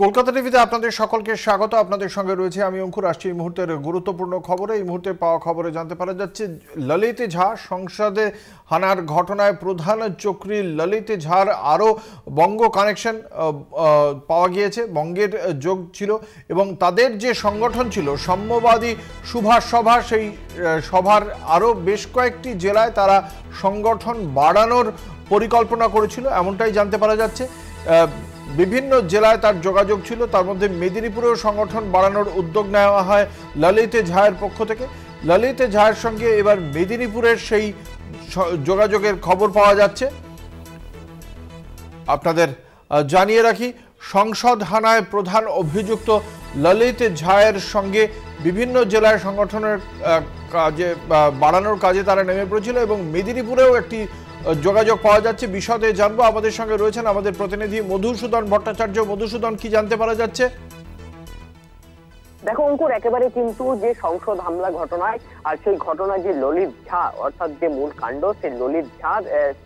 কলকাতা টিভিতে আপনাদের সকলকে স্বাগত। আপনাদের সঙ্গে রয়েছে আমি অঙ্কুর। আসছি এই মুহূর্তের গুরুত্বপূর্ণ খবরে। এই মুহূর্তে পাওয়া খবরে জানতে পারা যাচ্ছে ললিত ঝা সংসদে হানার ঘটনায় প্রধান চক্রী ললিত ঝার আরও বঙ্গ কানেকশন পাওয়া গিয়েছে, বঙ্গের যোগ ছিল এবং তাদের যে সংগঠন ছিল সাম্যবাদী সুভাষ সভা, সেই সভার আরও বেশ কয়েকটি জেলায় তারা সংগঠন বাড়ানোর পরিকল্পনা করেছিল, এমনটাই জানতে পারা যাচ্ছে। বিভিন্ন জেলায় তার যোগাযোগ ছিল, তার মধ্যে মেদিনীপুরেও সংগঠন বাড়ানোর উদ্যোগ নেওয়া হয় ললিত ঝায়ের পক্ষ থেকে। ললিত ঝায়ের সঙ্গে এবার মেদিনীপুরের সেই যোগাযোগের খবর পাওয়া যাচ্ছে। আপনাদের জানিয়ে রাখি, সংসদ হানায় প্রধান অভিযুক্ত ললিত ঝায়ের সঙ্গে বিভিন্ন জেলায় সংগঠনের কাজে বাড়ানোর কাজে তারা নেমে পড়েছিল এবং মেদিনীপুরেও একটি যোগাযোগ পাওয়া যাচ্ছে। বিশদে জানবো, আমাদের সঙ্গে রয়েছেন আমাদের প্রতিনিধি মধুসূদন ভট্টাচার্য। মধুসূদন, কি জানতে পারা যাচ্ছে? দেখো অঙ্কুর, একেবারে কিন্তু যে সংসদ হামলা ঘটনায় আর সেই ঘটনায় যে ললিত ঝা অর্থাৎ যে মূল কাণ্ড, সেই ললিত ঝা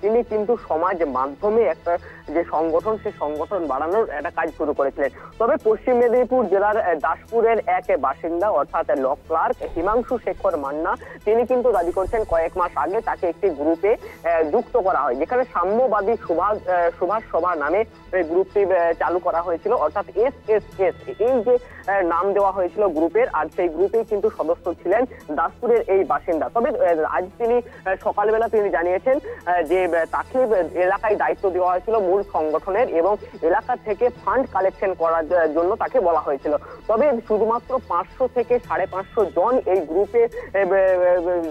তিনি কিন্তু সমাজ মাধ্যমে একটা যে সংগঠন, সেই সংগঠন বাড়ানোর একটা কাজ শুরু করেছিলেন। তবে পশ্চিম মেদিনীপুর জেলার দাসপুরের এক বাসিন্দা অর্থাৎ ল ক্লার্ক হিমাংশু শেখর মান্না, তিনি কিন্তু দাবি করছেন কয়েক মাস আগে তাকে একটি গ্রুপে যুক্ত করা হয়, যেখানে সাম্যবাদী সুভাষ সভা নামে গ্রুপটি চালু করা হয়েছিল, অর্থাৎ SSS এই যে নাম দেওয়া হয়েছিল গ্রুপের। আর সেই গ্রুপে কিন্তু সদস্য ছিলেন দাসপুরের এই বাসিন্দা। তবে আজ তিনি সকালবেলা তিনি জানিয়েছেন যে তাকে এলাকায় দায়িত্ব দেওয়া হয়েছিল মূল সংগঠনের এবং এলাকা থেকে ফান্ড কালেকশন করার জন্য তাকে বলা হয়েছিল। তবে শুধুমাত্র 500 থেকে 550 জন এই গ্রুপে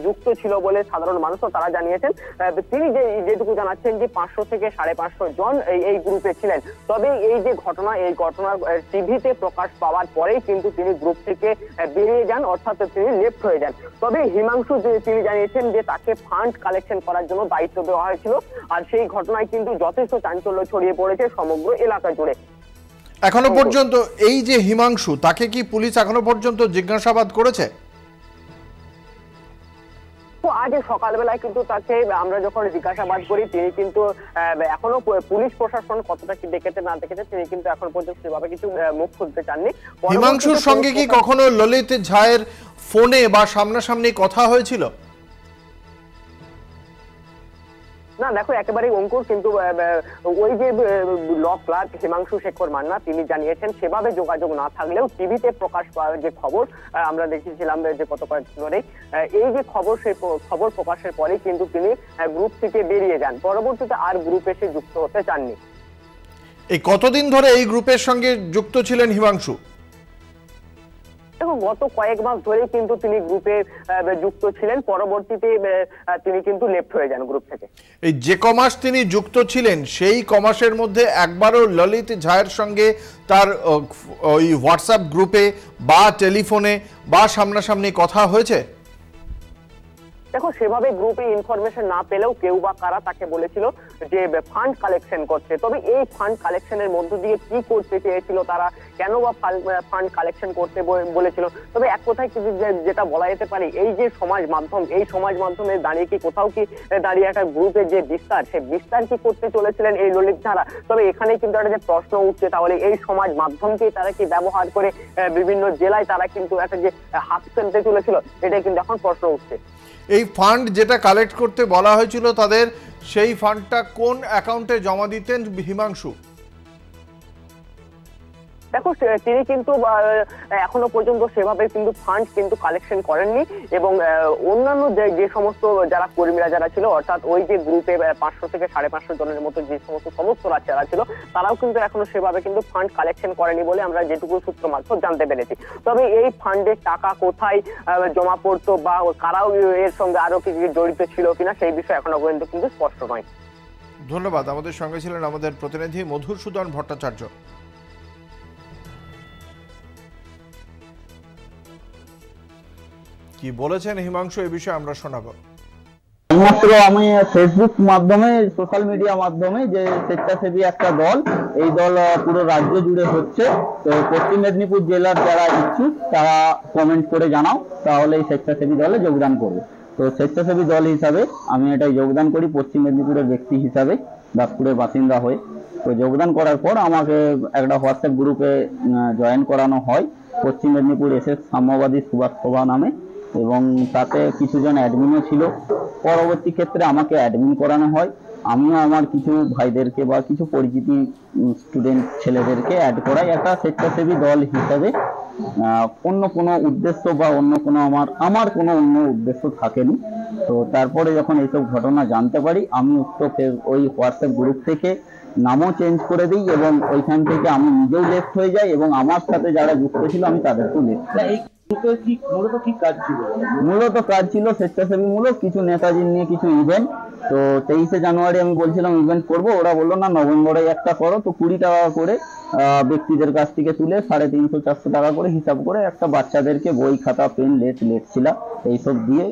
যুক্ত ছিল বলে সাধারণ মানুষও তারা জানিয়েছেন। তিনি যেটুকু জানাচ্ছেন যে 500 থেকে 550 জন এই গ্রুপে ছিলেন। তবে এই যে ঘটনা, এই ঘটনা টিভিতে প্রকাশ পাওয়ার পরেই কিন্তু তিনি গ্রুপ থেকে বেরিয়ে যান, অর্থাৎ তিনি লেফট হয়ে যান। তবে হিমাংশু তিনি জানিয়েছেন যে তাকে ফান্ড কালেকশন করার জন্য দায়িত্ব দেওয়া হয়েছিল। আর সেই ঘটনায় কিন্তু যথেষ্ট চাঞ্চল্য ছড়িয়ে পড়েছে সমগ্র এলাকা জুড়ে। এখনো পর্যন্ত এই যে হিমাংশু, তাকে কি পুলিশ এখনো পর্যন্ত জিজ্ঞাসাবাদ করেছে? আজ সকালবেলায় কিন্তু তাকে আমরা যখন জিজ্ঞাসাবাদ করি, তিনি কিন্তু এখনো পুলিশ প্রশাসন কতটা কি দেখেছে না দেখেছে তিনি কিন্তু এখন পর্যন্ত সেভাবে কিছু মুখ খুলতে চাননি। হিমাংশুর সঙ্গে কি কখনো ললিত ঝায়ের ফোনে বা সামনাসামনি কথা হয়েছিল? না, দেখো একেবারেই অঙ্কুর, কিন্তু ওই যে ল ক্লার্ক হিমাংশু শেখর মান্না তিনি জানিয়েছেন সেভাবে যোগাযোগ না থাকলেও টিভিতে প্রকাশ পাওয়ার যে খবর আমরা দেখেছিলাম যে গত কয়েকদিন ধরে, এই যে খবর, সেই খবর প্রকাশের পরেই কিন্তু তিনি গ্রুপ থেকে বেরিয়ে যান। পরবর্তীতে আর গ্রুপে সে যুক্ত হতে চাননি। এই কতদিন ধরে এই গ্রুপের সঙ্গে যুক্ত ছিলেন হিমাংশু? দেখো গত কয়েক মাস ধরে কিন্তু তিনি গ্রুপে যুক্ত ছিলেন, পরবর্তীতে তিনি কিন্তু লেফট হয়ে যান গ্রুপ থেকে। এই যে কমাস তিনি যুক্ত ছিলেন, সেই কমাসের মধ্যে একবারও ললিত ঝায়ের সঙ্গে তার ওই হোয়াটসঅ্যাপ গ্রুপে বা টেলিফোনে বা সামনাসামনি কথা হয়েছে? দেখো সেভাবে গ্রুপে ইনফরমেশন না পেলেও কেউ বা কারা তাকে বলেছিল যে ফান্ড কালেকশন করছে। তবে এই ফান্ড কালেকশনের মধ্য দিয়ে কি করতে চেয়েছিল তারা, কেন বা ফান্ড কালেকশন করতে বলেছিল? তবে এক কথায় যেটা বলা যেতে পারে, এই যে সমাজ মাধ্যম, এই সমাজ মাধ্যমে দাঁড়িয়ে কি কোথাও কি দাঁড়িয়ে একটা গ্রুপের যে বিস্তার, সেই বিস্তার কি করতে চলেছিলেন এই ললিত ঝারা? তবে এখানে কিন্তু একটা যে প্রশ্ন উঠছে, তাহলে এই সমাজ মাধ্যমকে তারা কি ব্যবহার করে বিভিন্ন জেলায় তারা কিন্তু একটা যে হাত ফেলতে চলেছিল, এটাই কিন্তু এখন প্রশ্ন উঠছে। এই ফান্ড যেটা কালেক্ট করতে বলা হয়েছিল তাদের, সেই ফান্ডটা কোন অ্যাকাউন্টে জমা দিতেন হিমাংশু? দেখো তিনি কিন্তু এখনো পর্যন্ত সেভাবে কিন্তু ফান্ড কিন্তু কালেকশন করেননি এবং অন্যান্য যে সমস্ত যারা কর্মীরা যারা ছিল, অর্থাৎ ওই যে গ্রুপে 500 থেকে 550 জনের মতো যে সমস্ত সদস্যরা যারা ছিল, তারাও কিন্তু এখনো সেভাবে কিন্তু ফান্ড কালেকশন করেনি বলে আমরা যেটুকু সূত্র মারফত জানতে পেরেছি। তবে এই ফান্ডের টাকা কোথায় জমা পড়তো বা কারাও এর সঙ্গে আরো কি জড়িত ছিল কিনা, সেই বিষয়ে এখনো পর্যন্ত কিন্তু স্পষ্ট নয়। ধন্যবাদ। আমাদের সঙ্গে ছিলেন আমাদের প্রতিনিধি মধুসূদন ভট্টাচার্য। কি বলেছেন হিমাংশু এই বিষয়ে আমরা শোনাবো। একমাত্র আমি ফেসবুক মাধ্যমে, সোশ্যাল মিডিয়া মাধ্যমে যে স্বেচ্ছাসেবী একটা দল, এই দল পুরো রাজ্য জুড়ে হচ্ছে। তো পশ্চিম মেদিনীপুর জেলার যারা ইচ্ছুক তারা কমেন্ট করে জানাও, তাহলে এই স্বেচ্ছাসেবী দলে যোগদান করবে। তো স্বেচ্ছাসেবী দল হিসাবে আমি এটাই যোগদান করি, পশ্চিম মেদিনীপুরের ব্যক্তি হিসাবে, দাসপুরের বাসিন্দা হয়ে। তো যোগদান করার পর আমাকে একটা হোয়াটসঅ্যাপ গ্রুপে জয়েন করানো হয়, পশ্চিম মেদিনীপুর এসএস সাম্যবাদী সুভাষ সভা নামে, এবং তাতে কিছুজন অ্যাডমিনও ছিল। পরবর্তী ক্ষেত্রে আমাকে অ্যাডমিন করানো হয়। আমিও আমার কিছু ভাইদেরকে বা কিছু পরিচিতি স্টুডেন্ট ছেলেদেরকে অ্যাড করাই একটা স্বেচ্ছাসেবী দল হিসাবে। অন্য কোনো উদ্দেশ্য বা অন্য কোনো আমার কোনো অন্য উদ্দেশ্য থাকেনি। তো তারপরে যখন এইসব ঘটনা জানতে পারি, আমি ওই হোয়াটসঅ্যাপ গ্রুপ থেকে নামও চেঞ্জ করে দিই এবং ওইখান থেকে আমি নিজেও লেফট হয়ে যাই এবং আমার সাথে যারা যুক্ত ছিল আমি তাদেরকেও লেফট। মূলত কাজ ছিল স্বেচ্ছাসেবীমূলক কিছু নেতাজি নিয়ে কিছু ইভেন্ট। তো 23শে জানুয়ারি আমি বলছিলাম ইভেন্ট করবো, ওরা বললো না নভেম্বরে একটা করো। তো 20 টাকা করে ব্যক্তিদের কাছ থেকে তুলে 350-400 টাকা করে হিসাব করে একটা বাচ্চাদেরকে বই খাতা পেন লেট এইসব দিয়ে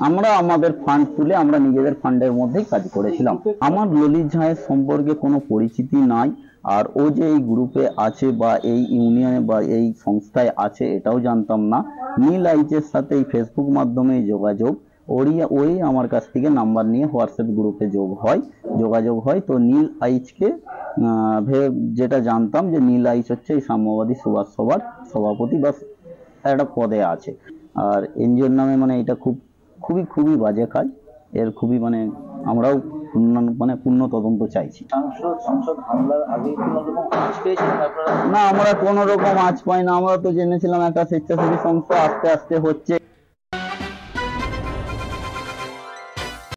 আমরা আমাদের ফান্ড তুলে আমরা নিজেদের ফান্ডের মধ্যেই কাজ করেছিলাম। আমার ললিত ঝায়ের সম্পর্কে কোনো পরিচিতি নাই, আর ও যে এই গ্রুপে আছে বা এই ইউনিয়নে বা এই সংস্থায় আছে এটাও জানতাম না। নীল আইচের সাথে এই ফেসবুক মাধ্যমে যোগাযোগ, ওই আমার কাছ থেকে নাম্বার নিয়ে হোয়াটসঅ্যাপ গ্রুপে যোগাযোগ হয়। তো নীল আইচকে যেটা জানতাম যে নীল আইচ হচ্ছে এই সাম্যবাদী সুভাষ সভার সভাপতি বা একটা পদে আছে। আর এনজিওর নামে মানে এটা খুবই বাজে কাজ। এর খুবই আমরাও পূর্ণ তদন্ত চাইছি। না, আমরা কোনো রকম আঁচ পাই না। আমরা তো জেনেছিলাম একটা স্বেচ্ছাসেবী সংস্থা, আস্তে আস্তে হচ্ছে,